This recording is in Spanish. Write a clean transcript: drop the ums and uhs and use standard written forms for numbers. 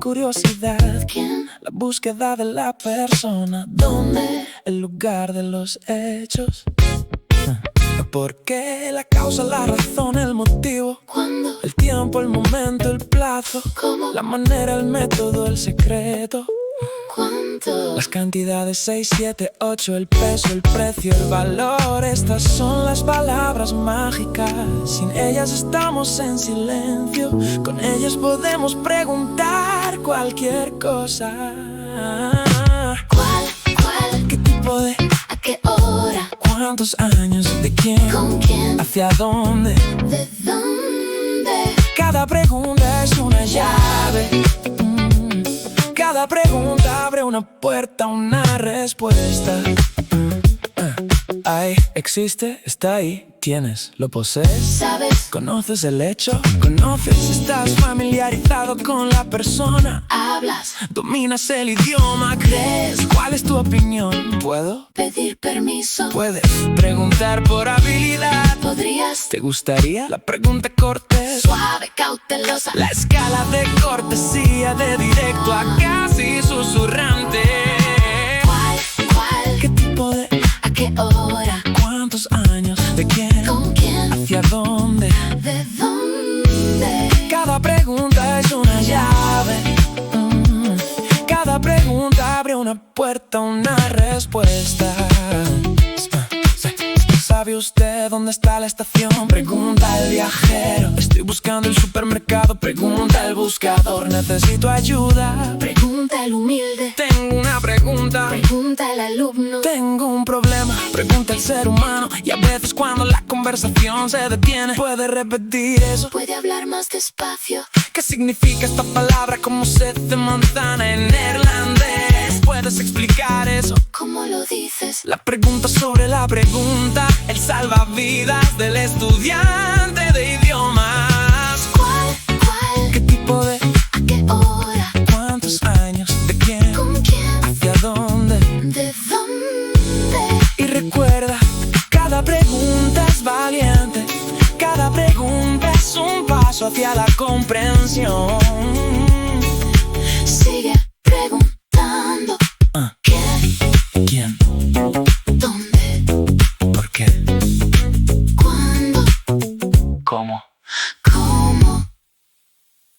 curiosidad. ¿Quién? La búsqueda de la persona. ¿Dónde? El lugar de los hechos. ¿Por qué? La causa, la razón, el motivo. ¿Cuándo? El tiempo, el momento, el plazo. ¿Cómo? La manera, el método, el secreto. ¿Cuánto? Las cantidades 6, 7, 8, el peso, el precio, el valor. Estas son las palabras mágicas. Sin ellas estamos en silencio. Con ellas podemos preguntar cualquier cosa. ¿Cuál? ¿Qué tipo de? ¿A qué hora? ¿Cuántos años? ¿De quién? ¿Con quién? ¿Hacia dónde? ¿De dónde? Cada pregunta es una llave. Cada pregunta abre una puerta, una respuesta. Ahí existe, está ahí, tienes, lo posees. ¿Sabes? ¿Conoces el hecho? ¿Conoces? ¿Estás familiarizado con la persona? ¿Hablas? ¿Dominas el idioma? ¿Crees? ¿Cuál es tu opinión? ¿Puedo? ¿Pedir permiso? Puedes preguntar por habilidad. ¿Podrías? ¿Te gustaría? La pregunta cortés. Suave, cautelosa. La escala de cortesía, de directo a casi susurrante. ¿Cuál? ¿Qué tipo de? ¿A qué hora? ¿Cuántos años? ¿De quién? ¿Con quién? ¿Hacia dónde? ¿De dónde? Cada pregunta es una llave. Cada pregunta abre una puerta, una respuesta. ¿Sabe usted dónde está la estación? Pregunta al viajero. Estoy buscando el supermercado. Pregunta al buscador. Necesito ayuda. Pregunta el humilde. Tengo una pregunta. Pregunta el alumno. Tengo un problema. Pregunta el ser humano. Y a veces cuando la conversación se detiene, puede repetir eso. Puede hablar más despacio. ¿Qué significa esta palabra? ¿Cómo se dice manzana en neerlandés? ¿Puedes explicar eso? ¿Cómo lo dices? La pregunta sobre la pregunta. El salvavidas del estudiante de idiomas. ¿Cuál? ¿Qué tipo de? ¿A qué hora? ¿Cuántos años? ¿De quién? ¿Con quién? ¿Hacia dónde? ¿De dónde? Y recuerda, cada pregunta es valiente. Cada pregunta es un paso hacia la comprensión.